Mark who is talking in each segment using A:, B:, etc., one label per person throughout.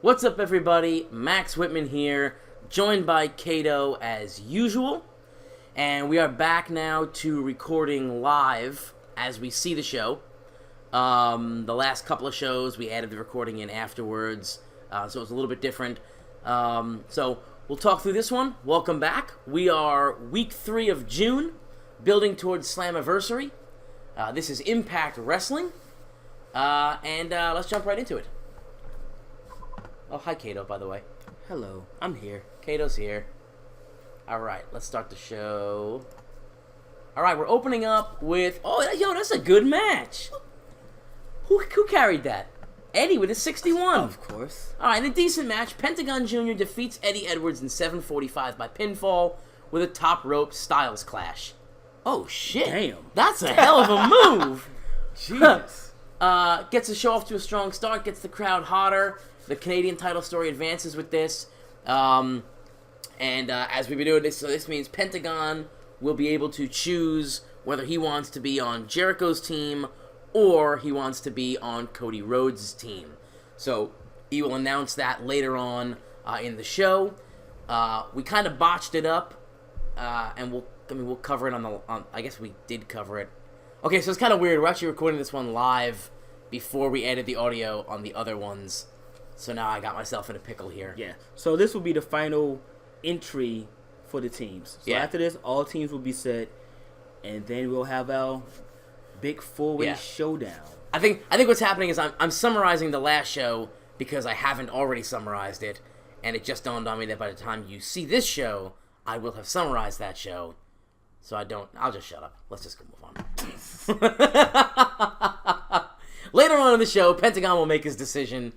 A: What's up, everybody? Max Whitman here, joined by Cato as usual. And we are back now to recording live as we see the show. The last couple of shows, we added the recording in afterwards, so it's a little bit different. So we'll talk through this one. Welcome back. We are week 3 of June, building towards Slammiversary. This is Impact Wrestling, and let's jump right into it. Oh, hi, Cato, by the way.
B: Hello, I'm here.
A: Cato's here. Alright, let's start the show. Alright, we're opening up with... Oh, yo, that's a good match. Who carried that? Eddie with a 61.
B: Of course.
A: Alright, in a decent match, Pentagon Jr. defeats Eddie Edwards in 7:45 by pinfall with a top rope Styles Clash. Oh, shit.
B: Damn.
A: That's a hell of a move.
B: Jesus.
A: Gets the show off to a strong start, gets the crowd hotter. The Canadian title story advances with this. As we've been doing this, so this means Pentagon will be able to choose whether he wants to be on Jericho's team or he wants to be on Cody Rhodes' team. So he will announce that later on in the show. We kind of botched it up, and we'll cover it on I guess we did cover it. Okay, so it's kind of weird. We're actually recording this one live before we added the audio on the other ones. So now I got myself in a pickle here.
B: Yeah. So this will be the final entry for the teams. So after this, all teams will be set, and then we'll have our big four-way showdown.
A: I think what's happening is I'm summarizing the last show because I haven't already summarized it, and it just dawned on me that by the time you see this show, I will have summarized that show. So I'll just shut up. Let's just move on. Later on in the show, Pentagon will make his decision.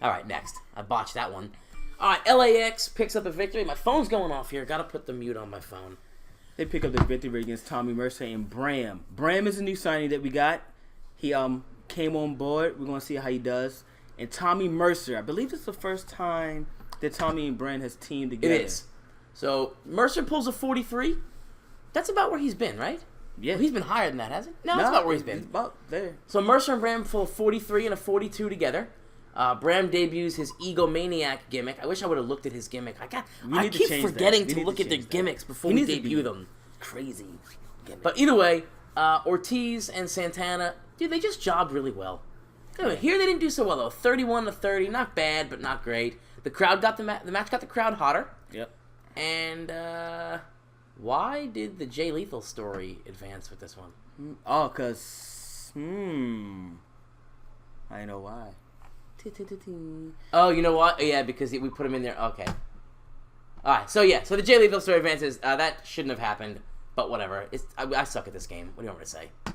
A: Alright, next. I botched that one. Alright, LAX picks up a victory. My phone's going off here. Gotta put the mute on my phone.
B: They pick up the victory against Tommy Mercer and Bram. Bram is a new signing that we got. He came on board. We're going to see how he does. And Tommy Mercer, I believe it's the first time that Tommy and Bram has teamed together.
A: It is. So, Mercer pulls a 43. That's about where he's been, right?
B: Yeah.
A: Well, he's been higher than that, hasn't he? No, that's about where he's been.
B: About there.
A: So, Mercer and Bram pull a 43 and a 42 together. Bram debuts his egomaniac gimmick. I wish I would have looked at his gimmick. I keep forgetting to look at their gimmicks before we debut them.
B: Crazy gimmick.
A: But either way, Ortiz and Santana, dude, they just jobbed really well. Anyway, here they didn't do so well though. 31-30, not bad, but not great. The crowd got the match got the crowd hotter.
B: Yep.
A: And why did the Jay Lethal story advance with this one?
B: Oh, cause I know why.
A: Oh, you know what? Yeah, because we put him in there. Okay. Alright, so the Jay Lethal story advances. That shouldn't have happened, but whatever. I suck at this game. What do you want me to say? Do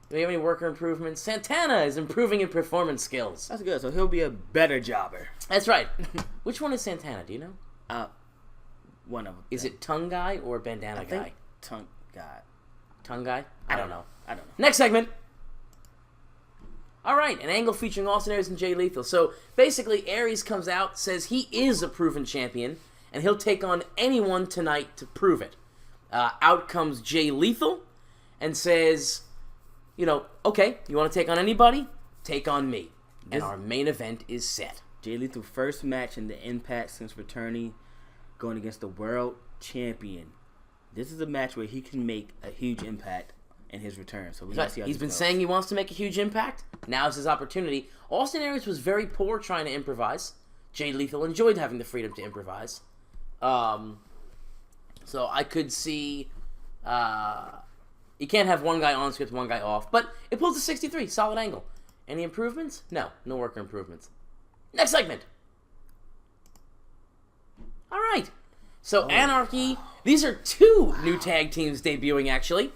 A: we have any worker improvements? Santana is improving in performance skills.
B: That's good, so he'll be a better jobber.
A: That's right. Which one is Santana? Do you know?
B: One of them.
A: Is it tongue guy or bandana guy?
B: Tongue guy.
A: Tongue guy? I don't know.
B: Next
A: segment. Alright, an angle featuring Austin Aries and Jay Lethal. So, basically, Aries comes out, says he is a proven champion, and he'll take on anyone tonight to prove it. Out comes Jay Lethal, and says, okay, you want to take on anybody? Take on me. And our main event is set.
B: Jay Lethal first match in the Impact since returning, going against the world champion. This is a match where he can make a huge impact in his return. So we see how
A: he's been saying he wants to make a huge impact. Now's his opportunity. Austin Aries was very poor trying to improvise. Jay Lethal enjoyed having the freedom to improvise. So I could see you can't have one guy on script, one guy off. But it pulls a 63, solid angle. Any improvements? No worker improvements. Next segment. All right. So Anarchy. These are 2 new tag teams debuting actually.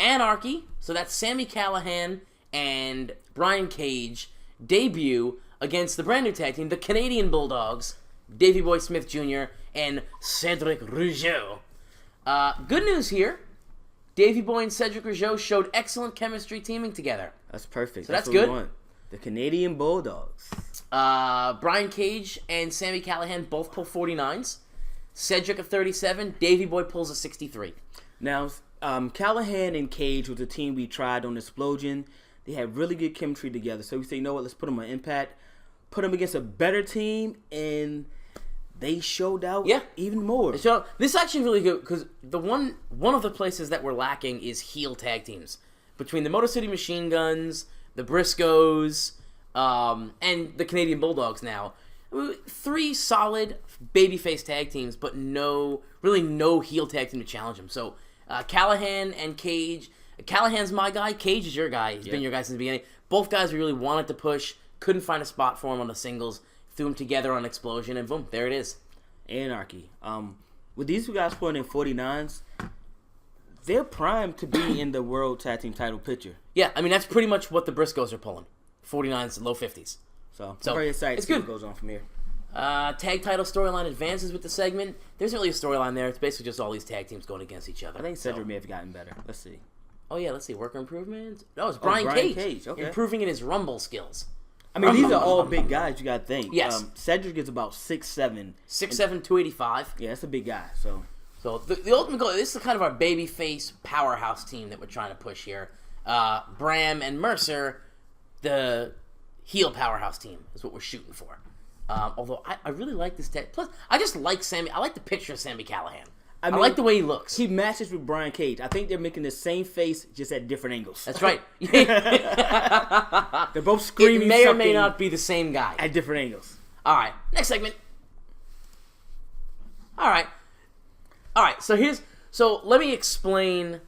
A: Anarchy, so that's Sami Callihan and Brian Cage, debut against the brand new tag team, the Canadian Bulldogs, Davey Boy Smith Jr. and Cedric Rougeau. Good news here, Davey Boy and Cedric Rougeau showed excellent chemistry teaming together.
B: That's perfect.
A: So that's
B: what
A: good.
B: We want. The Canadian Bulldogs.
A: Brian Cage and Sami Callihan both pull 49s. Cedric a 37, Davey Boy pulls a 63.
B: Now, Callahan and Cage was a team we tried on Explosion. They had really good chemistry together. So we say, you know what, let's put them on Impact. put them against a better team, and they showed out even more.
A: So this is actually really good because one of the places that we're lacking is heel tag teams. Between the Motor City Machine Guns, the Briscoes, and the Canadian Bulldogs now. 3 solid babyface tag teams, but no heel tag team to challenge them. So Callahan and Cage. Callahan's my guy. Cage is your guy. He's been your guy since the beginning. Both guys we really wanted to push. Couldn't find a spot for him on the singles. Threw them together on Explosion, and boom, there it is.
B: Anarchy. With these two guys pulling in 49s, they're primed to be in the World Tag Team title picture.
A: Yeah, I mean, that's pretty much what the Briscoes are pulling. 49s, low 50s.
B: So I'm very excited to see what goes on from here.
A: Tag title storyline advances with the segment. There's really a storyline there. It's basically just all these tag teams going against each other.
B: I think Cedric may have gotten better. Let's see.
A: Oh, yeah, let's see. Worker improvements? No, it's Brian Cage.
B: Okay.
A: Improving in his Rumble skills.
B: I mean, these are all big guys, you got to think.
A: Yes.
B: Cedric is about 6'7".
A: 6'7", 285.
B: Yeah, that's a big guy. So
A: the ultimate goal, this is kind of our babyface powerhouse team that we're trying to push here. Bram and Mercer, the heel powerhouse team is what we're shooting for. Although I really like this tag. Plus, I just like Sammy. I like the picture of Sammy Callahan. I like the way he looks.
B: He matches with Brian Cage. I think they're making the same face, just at different angles.
A: That's right.
B: They're both screaming.
A: It may or may not be the same guy
B: at different angles.
A: All right, next segment. All right. So let me explain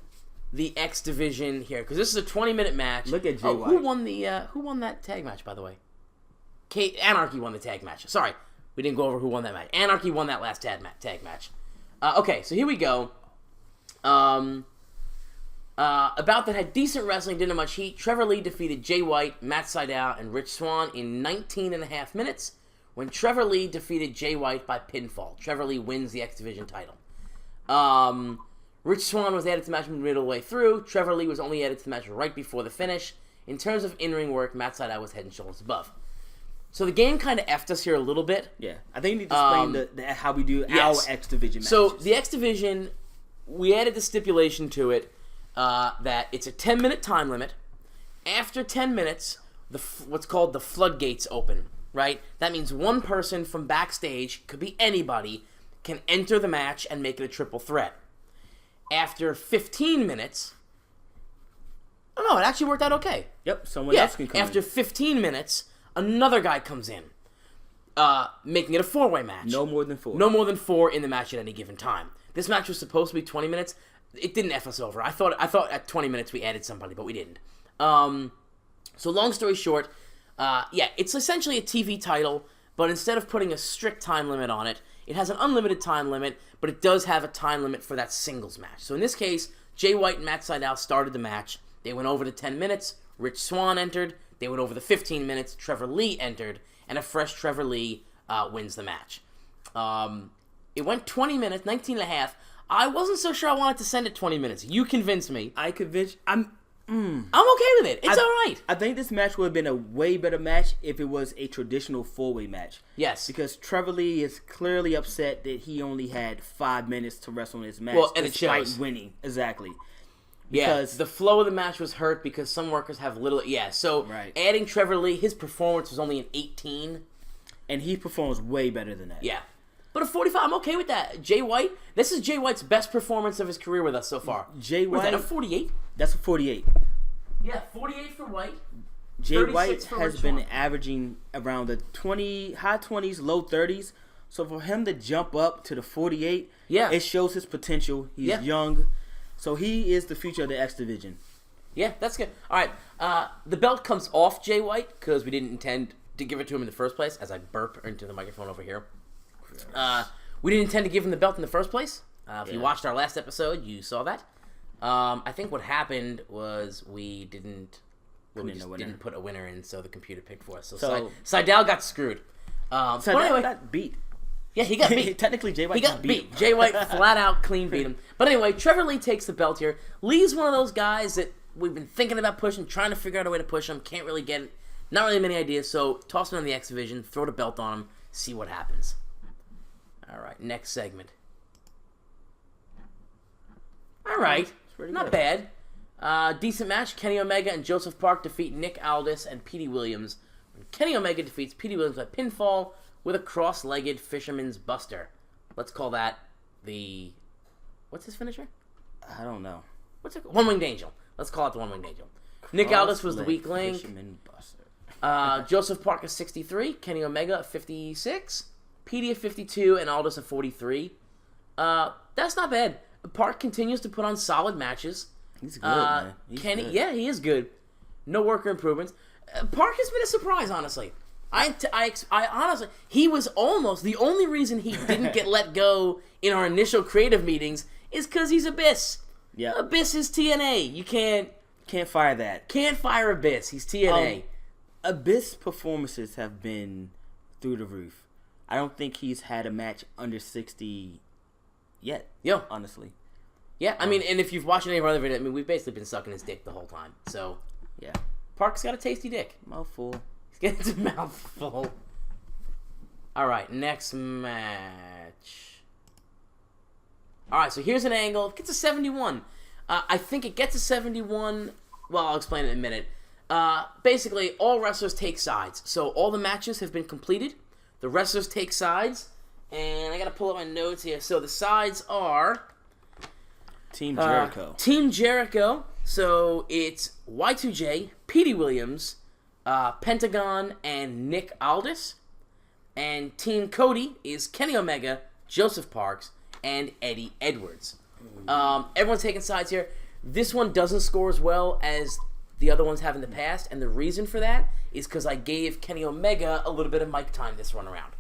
A: the X Division here because this is a 20-minute match.
B: Look at Jay White.
A: Who won that tag match, by the way? Anarchy won the tag match. Sorry, we didn't go over who won that match. Anarchy won that last tag match. Okay, so here we go. About that had decent wrestling, didn't have much heat. Trevor Lee defeated Jay White, Matt Sydal, and Rich Swann in 19.5 minutes when Trevor Lee defeated Jay White by pinfall. Trevor Lee wins the X Division title. Rich Swann was added to the match middle way through. Trevor Lee was only added to the match right before the finish. In terms of in-ring work, Matt Sydal was head and shoulders above. So the game kind of effed us here a little bit.
B: Yeah, I think you need to explain how we do our X Division matches.
A: So the X Division, we added the stipulation to it that it's a 10-minute time limit. After 10 minutes, what's called the floodgates open, right? That means one person from backstage, could be anybody, can enter the match and make it a triple threat. After 15 minutes... Oh, no, it actually worked out okay.
B: Yep, someone else can come
A: after 15 minutes... Another guy comes in, making it a 4-way match.
B: No more than 4.
A: No more than 4 in the match at any given time. This match was supposed to be 20 minutes. It didn't F us over. I thought at 20 minutes we added somebody, but we didn't. So long story short, it's essentially a TV title, but instead of putting a strict time limit on it, it has an unlimited time limit, but it does have a time limit for that singles match. So in this case, Jay White and Matt Sydal started the match. They went over to 10 minutes. Rich Swann entered. They went over the 15 minutes. Trevor Lee entered, and a fresh Trevor Lee wins the match. It went 20 minutes, 19 and a half. I wasn't so sure I wanted to send it 20 minutes. You convinced me.
B: I'm okay with
A: it. It's all right.
B: I think this match would have been a way better match if it was a traditional 4-way match.
A: Yes.
B: Because Trevor Lee is clearly upset that he only had 5 minutes to wrestle in his match.
A: Well, and it shows.
B: Despite winning. Exactly.
A: Because the flow of the match was hurt because some workers have little... Yeah, so adding Trevor Lee, his performance was only an 18.
B: And he performs way better than that.
A: Yeah. But a 45, I'm okay with that. Jay White, this is Jay White's best performance of his career with us so far.
B: Jay White...
A: Was that a 48?
B: That's a 48.
A: Yeah, 48 for White.
B: Jay White has been averaging around the high 20s, low 30s. So for him to jump up to the 48, it shows his potential. He's young. So he is the future of the X Division.
A: Yeah, that's good. All right, the belt comes off Jay White because we didn't intend to give it to him in the first place, as I burp into the microphone over here. We didn't intend to give him the belt in the first place. If you watched our last episode, you saw that. I think what happened was we didn't put a winner in, so the computer picked for us. So Sydal got screwed.
B: Sydal got beat.
A: Yeah, he got beat.
B: Technically, Jay White got beat.
A: Jay White flat out clean beat him. But anyway, Trevor Lee takes the belt here. Lee's one of those guys that we've been thinking about pushing, trying to figure out a way to push him. Can't really get it. Not really many ideas, so toss him on the X Division, throw the belt on him, see what happens. All right, next segment. All right, not bad. Decent match. Kenny Omega and Joseph Park defeat Nick Aldis and Petey Williams. Kenny Omega defeats Petey Williams by pinfall with a cross-legged Fisherman's Buster. Let's call that the... What's his finisher?
B: I don't know.
A: What's it called? One-Winged Angel. Let's call it the One-Winged Angel. Nick Aldis was the weak link.
B: Fisherman Buster.
A: Joseph Parker 63, Kenny Omega 56, Petey at 52, and Aldis at 43. That's not bad. Park continues to put on solid matches.
B: He's good, man.
A: Kenny,
B: good.
A: yeah, he is good. No worker improvements. Park has been a surprise, honestly. I honestly, he was almost the only reason he didn't get let go in our initial creative meetings is because he's Abyss.
B: Yeah,
A: Abyss is TNA. You can't
B: fire that.
A: Can't fire Abyss. He's TNA.
B: Abyss performances have been through the roof. I don't think he's had a match under 60 yet.
A: Yo,
B: honestly.
A: Yeah, I mean, and if you've watched any of our other videos, I mean, we've basically been sucking his dick the whole time. So,
B: yeah.
A: Park's got a tasty dick.
B: Mouthful.
A: He's getting his mouthful. All right, next match. All right, so here's an angle. It gets a 71. I think it gets a 71. Well, I'll explain it in a minute. Basically, all wrestlers take sides. So all the matches have been completed. The wrestlers take sides. And I got to pull up my notes here. So the sides are...
B: Team Jericho.
A: Team Jericho. So it's Y2J, Petey Williams, Pentagon, and Nick Aldis. And Team Cody is Kenny Omega, Joseph Parks, and Eddie Edwards. Everyone's taking sides here. This one doesn't score as well as the other ones have in the past, and the reason for that is because I gave Kenny Omega a little bit of mic time this run around.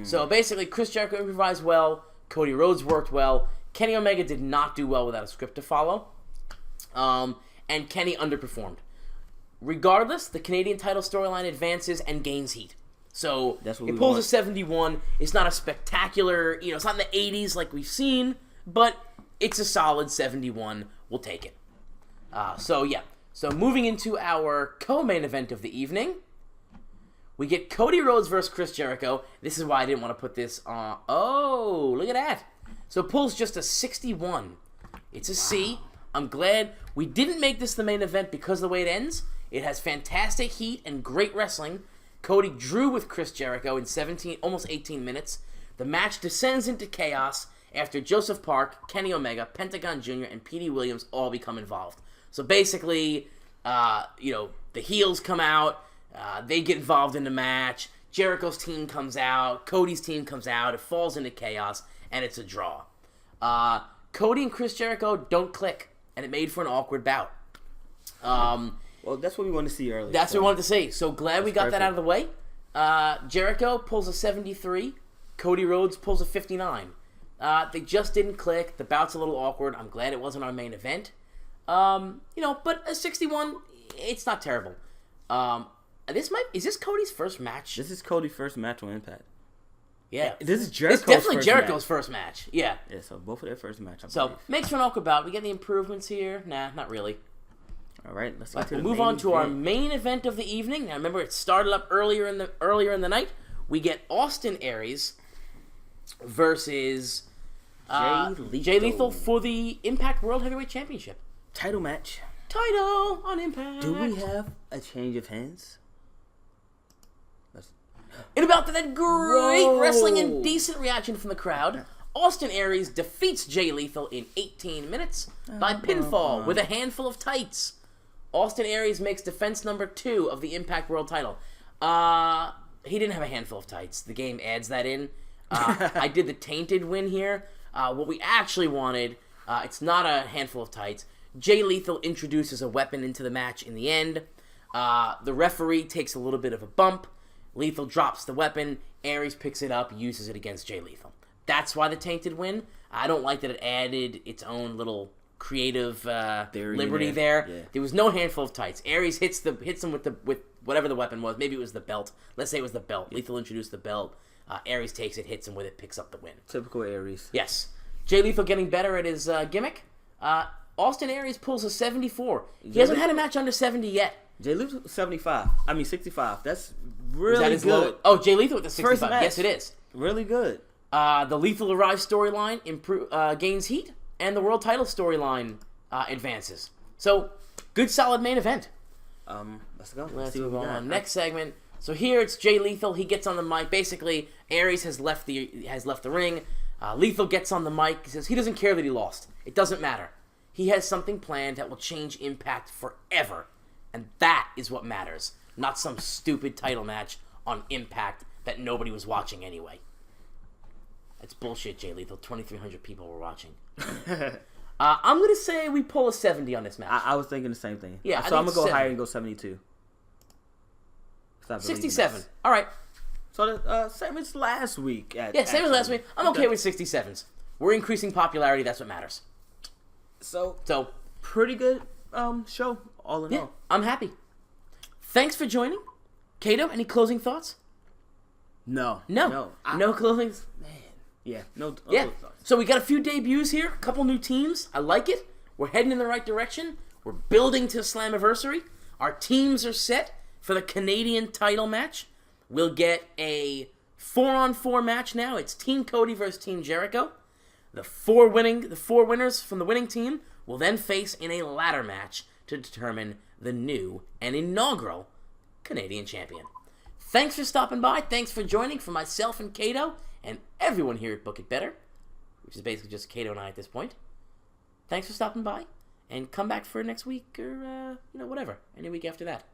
A: So basically, Chris Jericho improvised well, Cody Rhodes worked well, Kenny Omega did not do well without a script to follow, and Kenny underperformed. Regardless, the Canadian title storyline advances and gains heat. So it pulls a 71. It's not a spectacular, it's not in the 80s like we've seen, but it's a solid 71. We'll take it. So moving into our co-main event of the evening, we get Cody Rhodes versus Chris Jericho. This is why I didn't want to put this on. Oh, look at that. So it pulls just a 61. It's a C. I'm glad we didn't make this the main event because of the way it ends. It has fantastic heat and great wrestling. Cody drew with Chris Jericho in almost 18 minutes. The match descends into chaos after Joseph Park, Kenny Omega, Pentagon Jr., and Petey Williams all become involved. So basically, the heels come out. They get involved in the match. Jericho's team comes out. Cody's team comes out. It falls into chaos, and it's a draw. Cody and Chris Jericho don't click, and it made for an awkward bout.
B: Well, that's what we wanted to see earlier.
A: That's what we wanted to see. So glad we got that out of the way. Jericho pulls a 73. Cody Rhodes pulls a 59. They just didn't click. The bout's a little awkward. I'm glad it wasn't our main event. But a 61, it's not terrible. Is this Cody's first match?
B: This is Cody's first match on Impact.
A: Yeah.
B: This is Jericho's
A: It's definitely Jericho's first match. Yeah.
B: Yeah, so both of their first match, I
A: So,
B: believe.
A: makes for an awkward bout. We get the improvements here. Nah, not really.
B: All right, let's
A: move on to our main event of the evening. Now, remember, it started up earlier in the night. We get Austin Aries versus Jay Lethal for the Impact World Heavyweight Championship.
B: Title match.
A: Title on Impact.
B: Do we have a change of hands?
A: In about that great wrestling and decent reaction from the crowd, Austin Aries defeats Jay Lethal in 18 minutes by pinfall with a handful of tights. Austin Aries makes defense number 2 of the Impact World title. He didn't have a handful of tights. The game adds that in. I did the tainted win here. What we actually wanted, it's not a handful of tights. Jay Lethal introduces a weapon into the match in the end. The referee takes a little bit of a bump. Lethal drops the weapon. Aries picks it up, uses it against Jay Lethal. That's why the tainted win. I don't like that it added its own little creative liberty there. Yeah. There was no handful of tights. Aries hits him with whatever the weapon was. Maybe it was the belt. Let's say it was the belt. Lethal introduced the belt. Aries takes it, hits him with it, picks up the win.
B: Typical Aries.
A: Yes. Jay Lethal getting better at his gimmick. Austin Aries pulls a 74. He hasn't had a match under 70 yet.
B: Jay Lethal 65. That's really good.
A: Oh, Jay Lethal with the 65. Yes, it is.
B: Really good.
A: The Lethal Arrive storyline gains heat, and the world title storyline advances. So, good solid main event.
B: Let's go.
A: Let's move on. Next segment, So here it's Jay Lethal. He gets on the mic. Basically, Aries has left the ring. Lethal gets on the mic. He says he doesn't care that he lost. It doesn't matter. He has something planned that will change Impact forever. And that is what matters. Not some stupid title match on Impact that nobody was watching anyway. That's bullshit, Jay Lethal. 2,300 people were watching. I'm going to say we pull a 70 on this match.
B: I was thinking the same thing.
A: Yeah,
B: so I'm going to go
A: 70.
B: higher and go 72.
A: 67. All right.
B: So same as last week.
A: Same as last week. I'm okay with 67s. We're increasing popularity. That's what matters.
B: So
A: pretty
B: good show, all in all.
A: I'm happy. Thanks for joining. Kato, any closing thoughts?
B: No.
A: No closing. Man.
B: Yeah. No
A: yeah.
B: thoughts.
A: So we got a few debuts here. A couple new teams. I like it. We're heading in the right direction. We're building to Slammiversary. Our teams are set for the Canadian title match. We'll get a 4-on-4 match now. It's Team Cody versus Team Jericho. The four winners from the winning team will then face in a ladder match to determine the new and inaugural Canadian champion. Thanks for stopping by. Thanks for joining for myself and Kato and everyone here at Book It Better, which is basically just Kato and I at this point. Thanks for stopping by, and come back for next week or, whatever, any week after that.